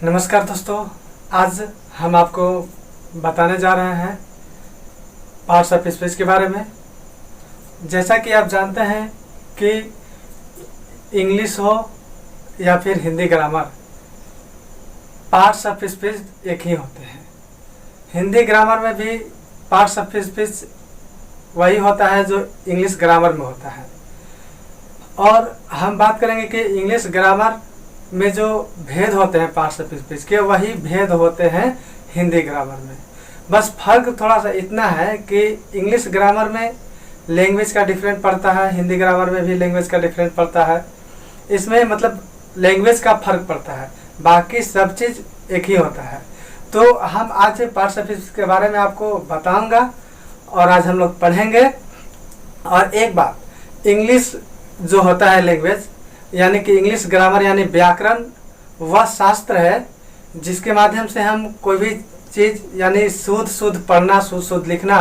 नमस्कार दोस्तों, आज हम आपको बताने जा रहे हैं पार्ट्स ऑफ स्पीच के बारे में। जैसा कि आप जानते हैं कि इंग्लिश हो या फिर Hindi grammar, parts of speech एक ही होते हैं। हिंदी ग्रामर में भी पार्ट्स ऑफ स्पीच वही होता है जो इंग्लिश ग्रामर में होता है। और हम बात करेंगे कि इंग्लिश ग्रामर में जो भेद होते हैं पार्ट्स ऑफ स्पीच के, वही भेद होते हैं हिंदी ग्रामर में। बस फर्क थोड़ा सा इतना है कि इंग्लिश ग्रामर में लैंग्वेज का डिफरेंट पड़ता है, हिंदी ग्रामर में भी लैंग्वेज का डिफरेंट पड़ता है। इसमें मतलब लैंग्वेज का फर्क पड़ता है, बाकी सब चीज़ एक ही होता है। तो हम आज पार्ट्स ऑफ स्पीच के बारे में आपको बताऊंगा और आज हम लोग पढ़ेंगे। और एक बात, इंग्लिश जो होता है लैंग्वेज, यानी कि इंग्लिश ग्रामर यानी व्याकरण, वह शास्त्र है जिसके माध्यम से हम कोई भी चीज़ यानी शुद्ध पढ़ना, शुद्ध लिखना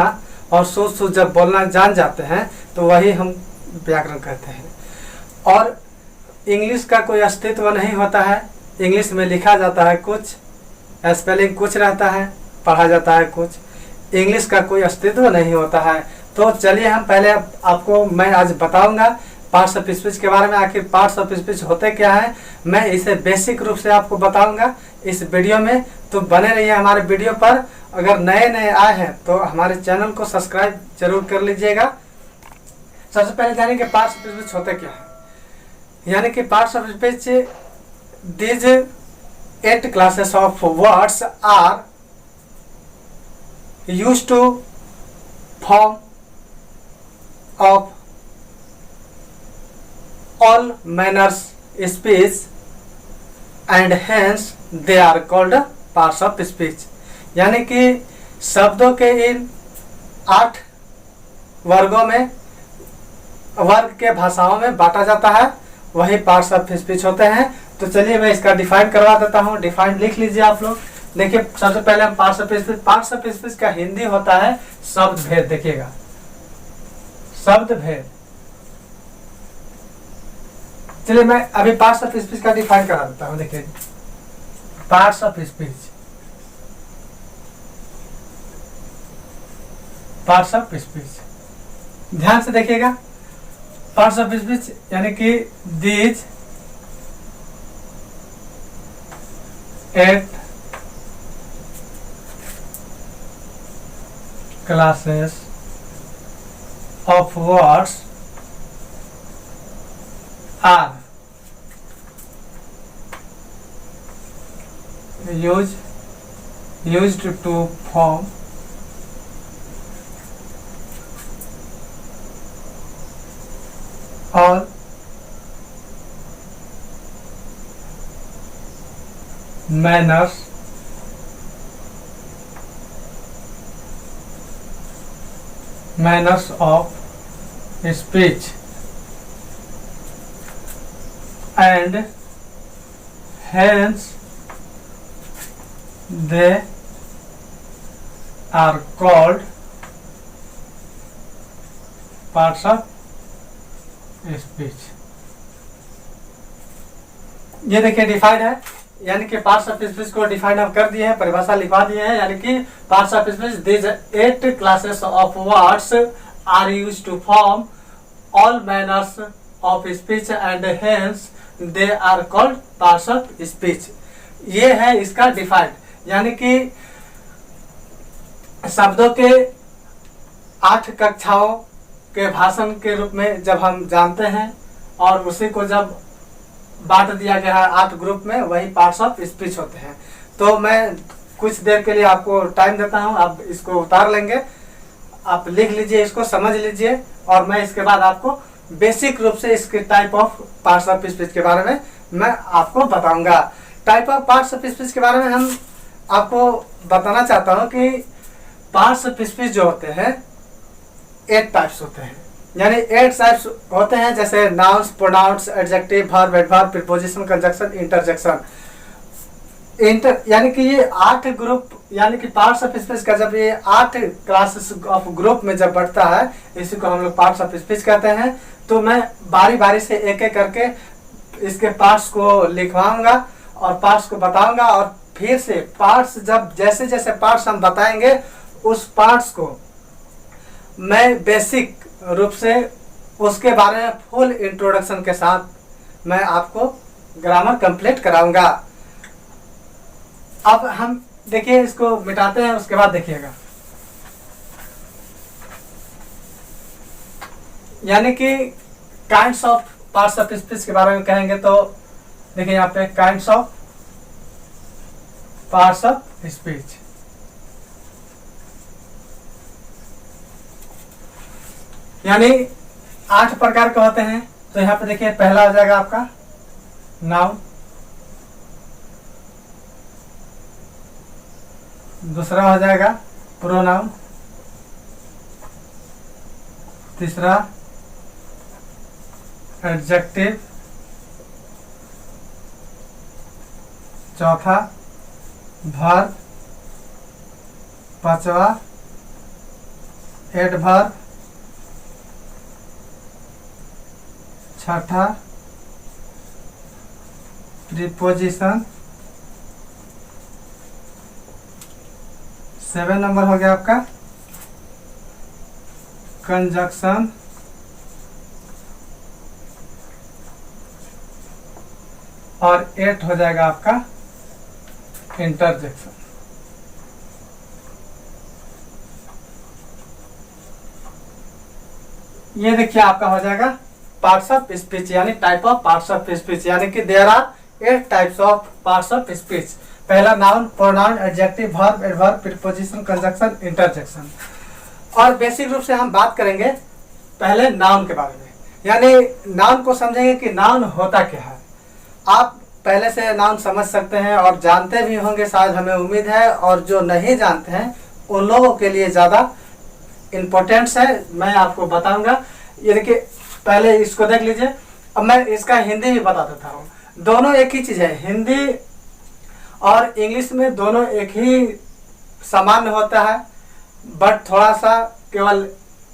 और शुद्ध जब बोलना जान जाते हैं तो वही हम व्याकरण कहते हैं। और इंग्लिश का कोई अस्तित्व नहीं होता है। इंग्लिश में लिखा जाता है कुछ, स्पेलिंग कुछ रहता है, पढ़ा जाता है कुछ। इंग्लिश का कोई अस्तित्व नहीं होता है। तो चलिए हम पहले आपको मैं आज बताऊंगा पार्ट्स ऑफ स्पीच के बारे में। आखिर पार्ट्स ऑफ स्पीच होते क्या है, मैं इसे बेसिक रूप से आपको बताऊंगा इस वीडियो में। तो बने रहिए हमारे वीडियो पर। अगर नए आए हैं तो हमारे चैनल को सब्सक्राइब जरूर कर लीजिएगा। सबसे पहले जानेंगे पार्ट्स ऑफ स्पीच होते क्या है। यानी कि parts of speech, these 8 classes of words are used to form of all manners speech and hence they are called parts of speech। यानी कि शब्दों के इन 8 वर्गों में, वर्ग के भाषाओं में बांटा जाता है, वही पार्ट्स ऑफ स्पीच होते हैं। तो चलिए मैं इसका डिफाइन करवा देता हूँ। डिफाइन लिख लीजिए आप लोग। देखिए सबसे पहले हम parts of speech, parts of speech का हिंदी होता है शब्द भेद। देखिएगा शब्द भेद। चलिए मैं अभी पार्ट्स ऑफ स्पीच का डिफाइन करा देता हूँ। देखिए parts of speech, parts of speech ध्यान से देखिएगा। पार्ट्स ऑफ स्पीच यानी कि these 8 classes of words are used to form all manners of speech and hence they are called parts of speech। ये देखिए डिफाइन है, यानी कि पार्ट्स ऑफ स्पीच को डिफाइन अब कर दिए हैं, परिभाषा लिखवा दिए हैं। यानी कि parts of speech, these 8 classes of words are used to form all manners of speech and hence they are called parts of speech. ये है इसका डिफाइन। यानी कि शब्दों के 8 कक्षाओं के भाषण के रूप में जब हम जानते हैं और उसी को जब बांट दिया गया है 8 ग्रुप में, वही पार्ट्स ऑफ स्पीच होते हैं। तो मैं कुछ देर के लिए आपको टाइम देता हूं, आप इसको उतार लेंगे, आप लिख लीजिए, इसको समझ लीजिए और मैं इसके बाद आपको बेसिक रूप से इसके type of parts of speech के बारे में मैं आपको बताऊंगा। Type of parts of speech के बारे में हम आपको बताना चाहता हूं कि पार्ट्स ऑफ स्पीच जो होते हैं 8 टाइप्स होते हैं। यानी 8 टाइप्स होते हैं, जैसे nouns, pronouns, adjective, verb, adverb, preposition, conjunction, interjection. यानी कि ये 8 ग्रुप, यानी कि पार्ट्स ऑफ स्पीच का जब ये 8 क्लासेस ऑफ ग्रुप में जब बढ़ता है, इसी को हम लोग पार्ट्स ऑफ स्पीच कहते हैं। तो मैं बारी बारी से एक एक करके इसके पार्ट्स को लिखवाऊंगा और पार्ट्स को बताऊंगा, और फिर से पार्ट्स जब जैसे जैसे पार्ट्स हम बताएंगे उस पार्ट्स को मैं बेसिक रूप से उसके बारे में फुल इंट्रोडक्शन के साथ मैं आपको ग्रामर कंप्लीट कराऊंगा। अब हम देखिए इसको मिटाते हैं, उसके बाद देखिएगा। यानी कि kinds of parts of speech के बारे में कहेंगे तो देखिए यहाँ पे kinds of parts of speech. यानी 8 प्रकार के होते हैं। तो यहाँ पे देखिए पहला हो जाएगा आपका नाउन, दूसरा हो जाएगा प्रोनाउन, तीसरा एडजेक्टिव, चौथा वर्ब, पांचवा एडवर्ब, छठा प्रीपोजिशन, 7 नंबर हो गया आपका कंजक्शन, और 8 हो जाएगा आपका इंटरजेक्शन। ये देखिए आपका हो जाएगा पार्ट्स ऑफ स्पीच, यानी type of parts of speech. यानी कि there are 8 types of parts of speech. पहला noun, pronoun, adjective, verb, adverb, preposition, conjunction, interjection. और बेसिक रूप से हम बात करेंगे पहले नाउन के बारे में। यानी नाउन को समझेंगे कि नाउन होता क्या है। आप पहले से नाउन समझ सकते हैं और जानते भी होंगे, शायद हमें उम्मीद है, और जो नहीं जानते हैं उन लोगों के लिए ज़्यादा इम्पोर्टेंट्स है, मैं आपको बताऊंगा। ये देखिए पहले इसको देख लीजिए। अब मैं इसका हिंदी भी बता देता हूँ। दोनों एक ही चीज़ है, हिंदी और इंग्लिश में दोनों एक ही सामान्य होता है, बट थोड़ा सा केवल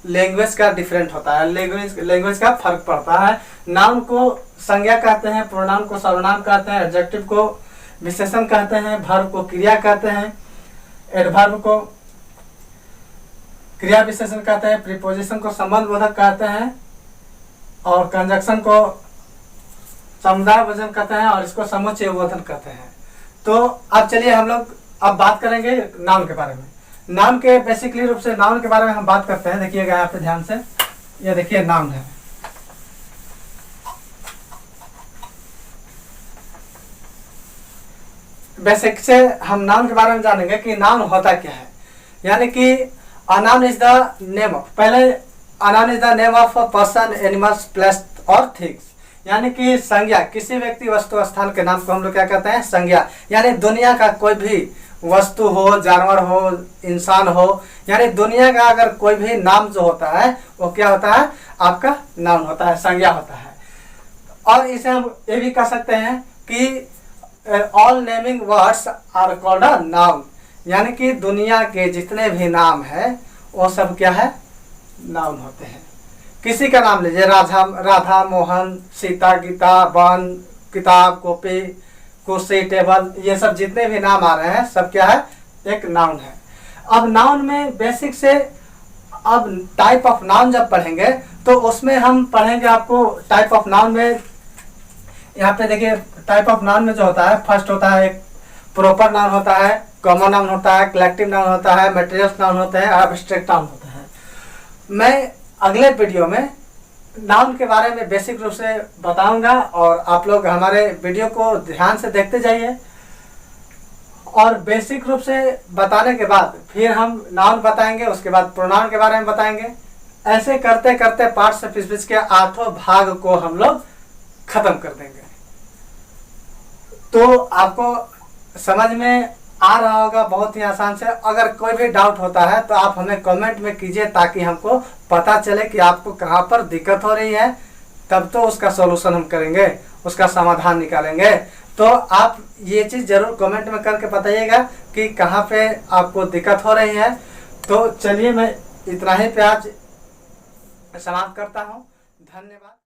लैंग्वेज का डिफरेंट होता है, लैंग्वेज का फर्क पड़ता है। नाउन को संज्ञा कहते हैं, प्रोनाउन को सर्वनाम कहते हैं, एडजेक्टिव को विशेषण कहते हैं, वर्ब को क्रिया कहते हैं, एडवर्ब को क्रिया विशेषण कहते हैं, प्रीपोजिशन को संबंध बोधक कहते हैं, और कंजक्शन को समुदाय बोधन कहते हैं, और इसको समुच्चय बोधन कहते हैं। तो अब चलिए हम लोग अब बात करेंगे नाउन के बारे में। नाउन के बेसिकली रूप से नाउन के बारे में हम बात करते हैं। देखिएगा यहाँ पे ध्यान से, ये देखिए नाउन है। बेसिक से हम नाउन के बारे में जानेंगे कि नाउन होता क्या है। यानी कि a noun is the name of, पहले a noun is the name of a person, animals, place और things। यानी कि संज्ञा, किसी व्यक्ति वस्तु स्थान के नाम को हम लोग क्या कहते हैं, संज्ञा। यानी दुनिया का कोई भी वस्तु हो, जानवर हो, इंसान हो, यानी दुनिया का अगर कोई भी नाम जो होता है वो क्या होता है, आपका नाउन होता है, संज्ञा होता है। और इसे हम ये भी कह सकते हैं कि all naming words are called a noun. यानी कि दुनिया के जितने भी नाम है वो सब क्या है, नाउन होते हैं। किसी का नाम लीजिए, राधा, मोहन, सीता, गीता, वन, किताब, कॉपी, कुर्सी, टेबल, ये सब जितने भी नाम आ रहे हैं सब क्या है, एक नाउन है। अब नाउन में बेसिक से अब टाइप ऑफ नाउन जब पढ़ेंगे तो उसमें हम पढ़ेंगे आपको टाइप ऑफ नाउन में। यहाँ पे देखिए टाइप ऑफ नाउन में जो होता है, फर्स्ट होता है एक प्रॉपर नाउन होता है, कॉमन नाउन होता है, कलेक्टिव नाउन होता है, मटेरियल्स नाउन होते हैं, एब्स्ट्रैक्ट नाउन होता है। मैं अगले वीडियो में नाउन के बारे में बेसिक रूप से बताऊंगा, और आप लोग हमारे वीडियो को ध्यान से देखते जाइए। और बेसिक रूप से बताने के बाद फिर हम नाउन बताएंगे, उसके बाद प्रोनाउन के बारे में बताएंगे। ऐसे करते करते पार्ट्स ऑफ स्पीच के 8 भाग को हम लोग खत्म कर देंगे। तो आपको समझ में आ रहा होगा बहुत ही आसान से। अगर कोई भी डाउट होता है तो आप हमें कमेंट में कीजिए, ताकि हमको पता चले कि आपको कहाँ पर दिक्कत हो रही है, तब तो उसका सॉल्यूशन हम करेंगे, उसका समाधान निकालेंगे। तो आप ये चीज़ जरूर कमेंट में करके बताइएगा कि कहाँ पे आपको दिक्कत हो रही है। तो चलिए मैं इतना ही पे आज समाप्त करता हूँ। धन्यवाद।